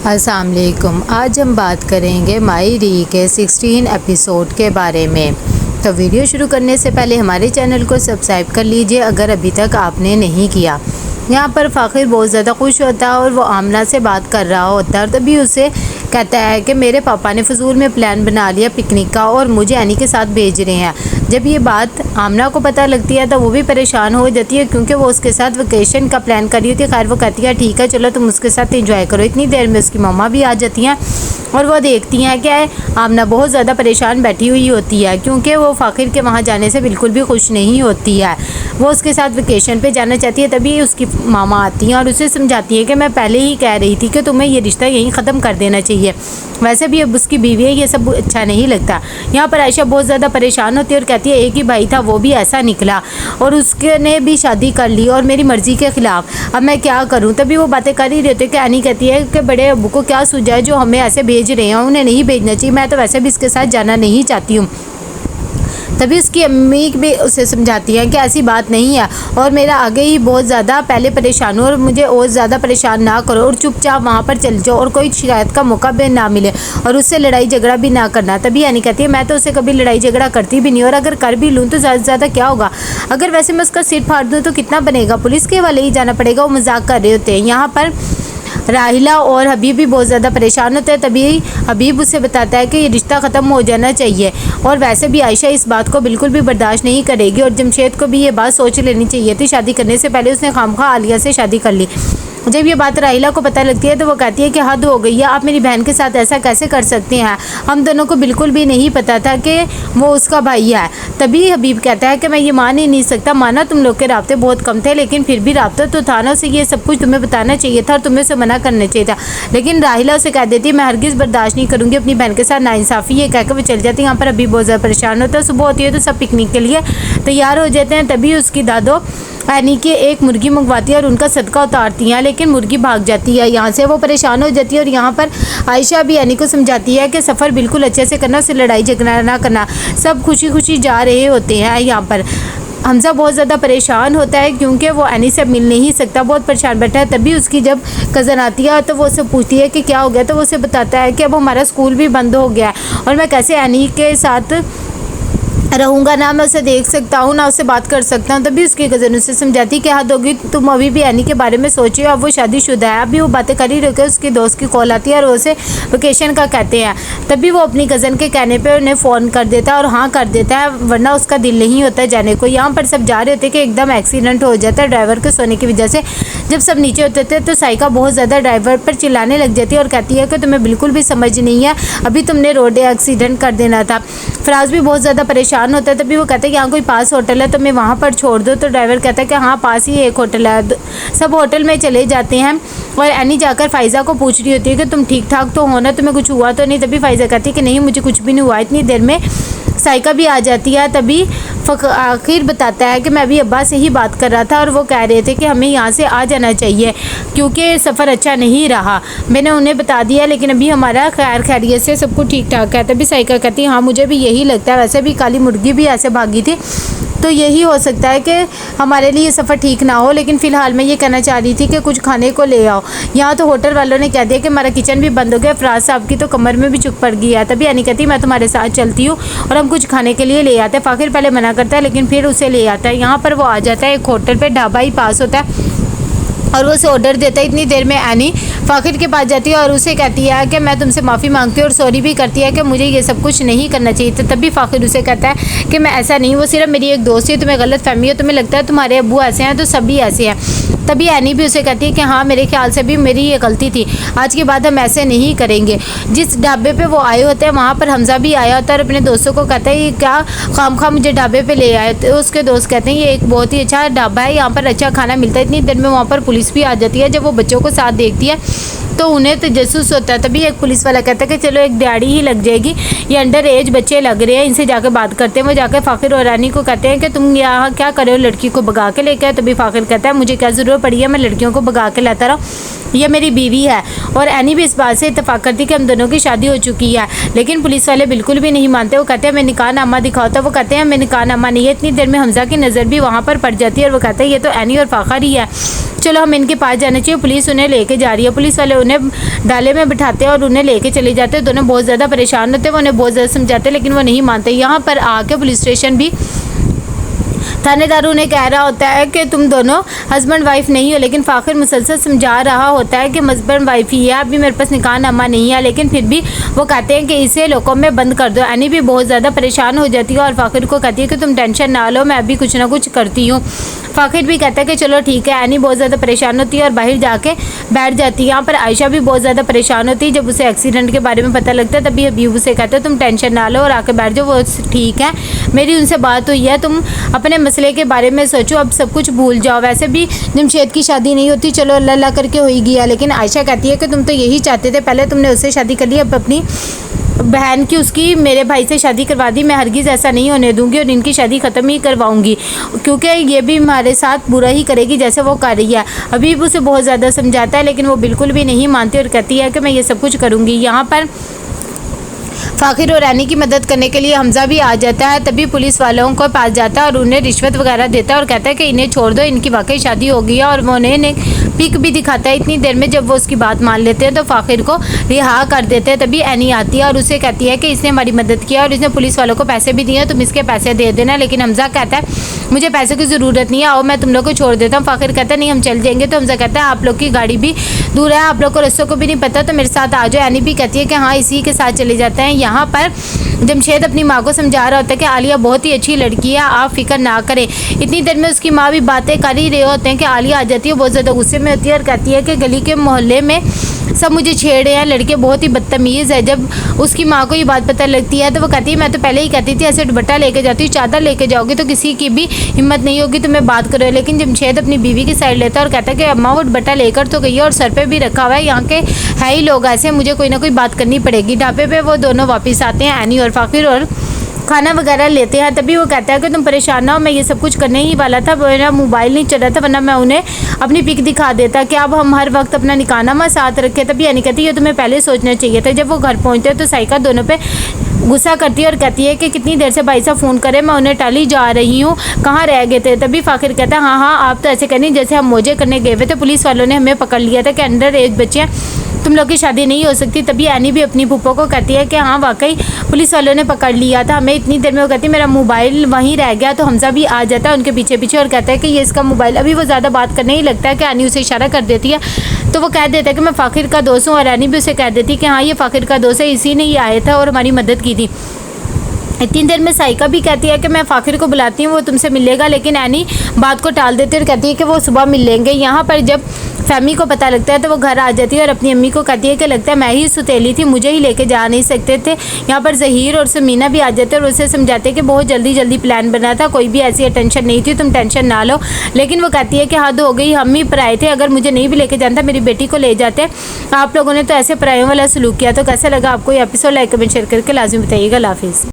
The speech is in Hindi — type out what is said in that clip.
अस्सलाम वालेकुम। आज हम बात करेंगे माई री के 16 एपिसोड के बारे में। तो वीडियो शुरू करने से पहले हमारे चैनल को सब्सक्राइब कर लीजिए अगर अभी तक आपने नहीं किया। यहाँ पर फ़ाखिर बहुत ज़्यादा खुश होता है और वो आमना से बात कर रहा होता है, तभी उसे कहता है कि मेरे पापा ने फजूल में प्लान बना लिया पिकनिक का और मुझे एनी के साथ भेज रहे हैं। जब ये बात आमना को पता लगती है तो वो भी परेशान हो जाती है, क्योंकि वो उसके साथ वेकेशन का प्लान कर रही होती है। खैर वो कहती है ठीक है चलो तुम उसके साथ एंजॉय करो। इतनी देर में उसकी मम्मा भी आ जाती हैं और वो देखती हैं कि आमना बहुत ज़्यादा परेशान बैठी हुई होती है, क्योंकि वो फ़ाखिर के वहाँ जाने से बिल्कुल भी खुश नहीं होती है। वो उसके साथ वेकेशन पे जाना चाहती है। तभी उसकी मामा आती हैं और उसे समझाती है कि मैं पहले ही कह रही थी कि तुम्हें ये रिश्ता यहीं ख़त्म कर देना चाहिए। वैसे भी अब उसकी बीवी है, ये सब अच्छा नहीं लगता। यहाँ पर आयशा बहुत ज़्यादा परेशान होती है और कहती है एक ही भाई था वो भी ऐसा निकला और उसने भी शादी कर ली और मेरी मर्ज़ी के ख़िलाफ़, अब मैं क्या करूँ। तभी वो बातें कर ही रहते कि एनी कहती है कि बड़े अब्बू को क्या सूझा है जो हमें ऐसे भेज रहे हैं, उन्हें नहीं भेजना चाहिए, मैं तो वैसे भी इसके साथ जाना नहीं चाहती हूँ। तभी उसकी अम्मी भी उसे समझाती हैं कि ऐसी बात नहीं है और मेरा आगे ही बहुत ज़्यादा पहले परेशान हो और मुझे और ज़्यादा परेशान ना करो और चुपचाप वहाँ पर चल जाओ और कोई शिकायत का मौका भी ना मिले और उससे लड़ाई झगड़ा भी ना करना। तभी यानी कहती है मैं तो उससे कभी लड़ाई झगड़ा करती भी नहीं और अगर कर भी लूँ तो ज़्यादा से ज़्यादा क्या होगा, अगर वैसे मैं उसका सिर फाड़ दूँ तो कितना बनेगा, पुलिस के वाले ही जाना पड़ेगा। वो मजाक कर रहे होते हैं। यहाँ पर राहिला और हबीब भी बहुत ज़्यादा परेशान होते हैं। तभी हबीब उसे बताता है कि ये रिश्ता ख़त्म हो जाना चाहिए और वैसे भी आयशा इस बात को बिल्कुल भी बर्दाश्त नहीं करेगी और जमशेद को भी ये बात सोच लेनी चाहिए थी। शादी करने से पहले उसने खामखा आलिया से शादी कर ली। जब ये बात राहिला को पता लगती है तो वो कहती है कि हद हो गई है, आप मेरी बहन के साथ ऐसा कैसे कर सकते हैं, हम दोनों को बिल्कुल भी नहीं पता था कि वो उसका भाई है। तभी हबीब कहता है कि मैं ये मान ही नहीं सकता, माना तुम लोग के राब्ते बहुत कम थे लेकिन फिर भी राब्ता तो था ना, उसे ये सब कुछ तुम्हें बताना चाहिए था और तुम्हें उसे मना करना चाहिए था। लेकिन राहिला उसे कह देती है मैं हरगिज़ बर्दाश्त नहीं करूँगी अपनी बहन के साथ नाइंसाफ़ी, ये कहकर वो चल जाती है। यहाँ पर हबीब बहुत ज़्यादा परेशान होता है। सुबह होती है तो सब पिकनिक के लिए तैयार हो जाते हैं। तभी उसकी दादो एनी के एक मुर्गी मंगवाती है और उनका सदका उतारती हैं, लेकिन मुर्गी भाग जाती है। यहाँ से वो परेशान हो जाती है और यहाँ पर आयशा भी एनी को समझाती है कि सफ़र बिल्कुल अच्छे से करना, उससे लड़ाई झगड़ा ना करना। सब खुशी खुशी जा रहे होते हैं। यहाँ पर हमज़ा बहुत ज़्यादा परेशान होता है क्योंकि वो एनी से मिल नहीं सकता, बहुत परेशान बैठा है। तभी उसकी जब कज़न आती है तो वो उससे पूछती है कि क्या हो गया, तो वो उसे बताता है कि अब हमारा स्कूल भी बंद हो गया है और मैं कैसे एनी के साथ रहूँगा, ना मैं उसे देख सकता हूँ ना उससे बात कर सकता हूँ। तभी उसकी कज़न उसे समझाती कि हद होगी, तुम अभी भी एनी के बारे में सोचिए, अब वो शादीशुदा है। अभी वो बातें कर ही रहे थे, उसकी दोस्त की कॉल आती है और उसे वेकेशन का कहते हैं। तभी वो अपनी कज़न के कहने पे उन्हें फ़ोन कर देता है और हाँ कर देता है, वरना उसका दिल नहीं होता जाने को। यहाँ पर सब जा रहे होते कि एकदम एक्सीडेंट हो जाता है ड्राइवर के सोने की वजह से। जब सब नीचे होते थे तो साइका बहुत ज़्यादा ड्राइवर पर चिल्लाने लग जाती है और कहती है कि तुम्हें बिल्कुल भी समझ नहीं है, अभी तुमने रोड एक्सीडेंट कर देना था। फराज भी बहुत ज़्यादा परेशान होता है। तभी वो कहते हैं कि यहाँ कोई पास होटल है तो मैं वहाँ पर छोड़ दो, तो ड्राइवर कहता है कि हाँ पास ही एक होटल है। सब होटल में चले जाते हैं और एनी जाकर फ़ाइज़ा को पूछ रही होती है कि तुम ठीक ठाक तो हो ना, तुम्हें कुछ हुआ तो नहीं। तभी फ़ाइज़ा कहती है कि नहीं मुझे कुछ भी नहीं हुआ। इतनी देर में साइका भी आ जाती है। तभी आखिर बताता है कि मैं अभी अब्बा से ही बात कर रहा था और वो कह रहे थे कि हमें यहाँ से आ जाना चाहिए क्योंकि सफ़र अच्छा नहीं रहा। मैंने उन्हें बता दिया लेकिन अभी हमारा खैरियत से सब कुछ ठीक ठाक है। तभी साइका कहती है हाँ मुझे भी यही लगता है, वैसे भी काली मुर्गी भी ऐसे भागी थी तो यही हो सकता है कि हमारे लिए सफ़र ठीक ना हो, लेकिन फ़िलहाल मैं ये कहना चाह रही थी कि कुछ खाने को ले आओ। यहाँ तो होटल वालों ने कह दिया कि हमारा किचन भी बंद हो गया, फराज साहब की तो कमर में भी चुक पड़ गई है। तभी यानी कहती मैं तुम्हारे साथ चलती हूँ और हम कुछ खाने के लिए ले आते हैं। फ़ाखिर पहले मना करता है लेकिन फिर उसे ले आता है। यहाँ पर वो आ जाता है एक होटल पर, ढाबा ही पास होता है और वो उसे ऑर्डर देता है। इतनी देर में एनी फ़ाखिर के पास जाती है और उसे कहती है कि मैं तुमसे माफ़ी मांगती हूँ और सॉरी भी करती है कि मुझे ये सब कुछ नहीं करना चाहिए था। तभी फ़ाखिर उसे कहता है कि मैं ऐसा नहीं, वो सिर्फ मेरी एक दोस्त है, तुम्हें गलत फहमी हो, तुम्हें लगता है तुम्हारे अब्बू ऐसे हैं तो सभी ऐसे हैं। तभी एनी भी उसे कहती है कि हाँ मेरे ख्याल से भी मेरी ये गलती थी, आज के बाद हम ऐसे नहीं करेंगे। जिस ढाबे पे वो आए होते हैं वहाँ पर हमज़ा भी आया होता है और अपने दोस्तों को कहता है ये क्या खामखा मुझे ढाबे पे ले आए। तो उसके दोस्त कहते हैं ये एक बहुत ही अच्छा ढाबा है, यहाँ पर अच्छा खाना मिलता है। इतनी देर में वहाँ पर पुलिस भी आ जाती है। जब वो बच्चों को साथ देखती है तो उन्हें तो जसूस होता है। तभी एक पुलिस वाला कहता है कि चलो एक दिहाड़ी ही लग जाएगी, ये अंडर एज बच्चे लग रहे हैं, इनसे जाकर बात करते हैं। वो जाकर फ़ाखिर और रानी को कहते हैं कि तुम यहाँ क्या कर रहे हो, लड़की को भगा के लेकर। तभी फ़ाखिर कहता है मुझे क्या ज़रूरत पड़ी है, मैं लड़कियों को भगा के लाता रहा। ये मेरी बीवी है। और एनी भी इस बात से इत्तेफाक करती कि हम दोनों की शादी हो चुकी है, लेकिन पुलिस वाले बिल्कुल भी नहीं मानते। वो कहते हैं हमें निकाहनामा दिखाओ, तो वो कहते हैं हमें निकाहनामा नहीं है। इतनी देर में हमजा की नज़र भी वहाँ पर पड़ जाती है और वो कहते हैं ये तो एनी और फ़ाखर ही है, चलो हम इनके पास जाना चाहिए। पुलिस उन्हें लेके जा रही है। पुलिस वाले उन्हें डाले में बिठाते हैं और उन्हें लेके चले जाते हैं। दोनों बहुत ज़्यादा परेशान होते हैं, वो उन्हें बहुत ज़्यादा समझाते हैं लेकिन वो नहीं मानते। यहाँ पर आके पुलिस स्टेशन भी थानेदार उन्हें कह रहा होता है कि तुम दोनों हस्बैंड वाइफ नहीं हो, लेकिन फ़ाखर मुसलसल समझा रहा होता है कि हस्बैंड वाइफ ही है, अभी मेरे पास निकाहनामा नहीं है। लेकिन फिर भी वो कहते हैं कि इसे लोगों में बंद कर दो। एनी भी बहुत ज़्यादा परेशान हो जाती है और फ़ाखर को कहती है कि तुम टेंशन ना लो, मैं अभी कुछ ना कुछ करती हूँ। फ़ाखर भी कहता है कि चलो ठीक है। एनी बहुत ज़्यादा परेशान होती है और बाहर जाके बैठ जाती है। यहाँ पर आयशा भी बहुत ज़्यादा परेशान होती है। जब उसे एक्सीडेंट के बारे में पता लगता है तभी हबीब उसे कहता है तुम टेंशन ना लो और आके बैठ जाओ, वो ठीक है, मेरी उनसे बात हुई है, तुम अपने मसले के बारे में सोचो, अब सब कुछ भूल जाओ। वैसे भी जमशेद की शादी नहीं होती, चलो अल्लाह अल्लाह करके हो ही गया। लेकिन आयशा कहती है कि तुम तो यही चाहते थे, पहले तुमने उससे शादी कर ली, अब अपनी बहन की उसकी मेरे भाई से शादी करवा दी। मैं हरगिज़ ऐसा नहीं होने दूंगी और इनकी शादी ख़त्म ही करवाऊंगी, क्योंकि ये भी हमारे साथ बुरा ही करेगी जैसे वो कर रही है। अभी उसे बहुत ज़्यादा समझाता है लेकिन वो बिल्कुल भी नहीं मानती और कहती है कि मैं ये सब कुछ करूँगी। यहाँ पर फ़ाखर और एनी की मदद करने के लिए हमजा भी आ जाता है। तभी पुलिस वालों को पास जाता है और उन्हें रिश्वत वगैरह देता है और कहता है कि इन्हें छोड़ दो, इनकी वाकई शादी हो गई है। और वो उन्हें पिक भी दिखाता है। इतनी देर में जब वो उसकी बात मान लेते हैं तो फ़ाखर को रिहा कर देते हैं। तभी एनी आती है और उसे कहती है कि इसने हमारी मदद किया और इसने पुलिस वालों को पैसे भी दिए, तुम इसके पैसे दे देना। लेकिन हमजा कहता है मुझे पैसों की ज़रूरत नहीं है, आओ मैं तुम लोग को छोड़ देता हूँ। फ़ाखर कहता है नहीं हम चल जाएंगे। तो हमजा कहता है आप लोग की गाड़ी भी दूर है, आप लोग को रस्तों को भी नहीं पता, तो मेरे साथ आ जाओ। एनी भी कहती है कि हाँ इसी के साथ चले जाते हैं। यहाँ पर जमशेद अपनी माँ को समझा रहा होता है कि आलिया बहुत ही अच्छी लड़की है, आप फिक्र ना करें। इतनी देर में उसकी माँ भी बातें कर ही रहे होते हैं कि आलिया आ जाती है, बहुत ज़्यादा गुस्से में होती है और कहती है कि गली के मोहल्ले में सब मुझे छेड़े हैं, लड़के बहुत ही बदतमीज़ है। जब उसकी माँ को ये बात पता लगती है तो वो कहती है मैं तो पहले ही कहती थी ऐसे दुपट्टा लेके जाती हूँ, चादर लेके जाओगी तो किसी की भी हिम्मत नहीं होगी तुम्हें बात करो। लेकिन जमशेद अपनी बीवी की साइड लेता है और कहता है कि अम्मा वो दुपट्टा लेकर तो गई है और सर पे भी रखा हुआ है, यहाँ के है ही लोग ऐसे, मुझे कोई ना कोई बात करनी पड़ेगी। ढाबे पे वो दोनों वापस आते हैं, एनी और फ़ाखर, और खाना वगैरह लेते हैं। तभी वो कहता है कि तुम परेशान ना हो, मैं ये सब कुछ करने ही वाला था, मेरा मोबाइल नहीं चल रहा था वरना मैं उन्हें अपनी पिक दिखा देता कि अब हम हर वक्त अपना निकाहनामा साथ रखें। तभी यानी कहती है ये तुम्हें पहले सोचना चाहिए था। जब वो घर पहुँचते हैं तो साइका दोनों पे गुस्सा करती है और कहती है कि कितनी देर से भाई साहब फ़ोन करे, मैं उन्हें टाली जा रही हूँ, कहाँ रह गए थे। तभी फ़ाखर कहता है हाँ आप तो ऐसे करनी जैसे हम मौजे करने गए हुए थे, पुलिस वालों ने हमें पकड़ लिया था कि अंडर एज बच्चे हैं, तुम लोग की शादी नहीं हो सकती। तभी एनी भी अपनी फूफो को कहती है कि हाँ वाकई पुलिस वालों ने पकड़ लिया था हमें। इतनी देर में वो कहती है मेरा मोबाइल वहीं रह गया। तो हमजा भी आ जाता है उनके पीछे पीछे और कहता है कि ये इसका मोबाइल। अभी वो ज़्यादा बात करने ही लगता है कि एनी उसे इशारा कर देती है, तो वो कह देता है कि मैं फ़ाखर का दोस्त हूँ और एनी भी उसे कह देती है कि हाँ ये फ़ाखर का दोस्त है, इसी ने ही आया था और हमारी मदद की थी। इतनी देर में साइका भी कहती है कि मैं फ़ाखर को बुलाती हूँ, वो तुमसे मिलेगा। लेकिन एनी बात को टाल देती है और कहती है कि वो सुबह मिल लेंगे। यहाँ पर जब फैमी को पता लगता है तो वो घर आ जाती है और अपनी अम्मी को कहती है कि लगता है मैं ही सुतेली थी, मुझे ही लेके जा नहीं सकते थे। यहाँ पर ज़हीर और समीना भी आ जाते हैं और उसे समझाते हैं कि बहुत जल्दी प्लान बना था, कोई भी ऐसी टेंशन नहीं थी, तुम टेंशन ना लो। लेकिन वो कहती है कि हद हो गई, हम ही पराए थे, अगर मुझे नहीं भी लेके जाना था मेरी बेटी को ले जाते। आप लोगों ने तो ऐसे परायों वाला सलूक किया। तो कैसा लगा आपको ये एपिसोड? लाइक कमेंट शेयर करके लाजमी बताइएगा। अल्लाह हाफिज़।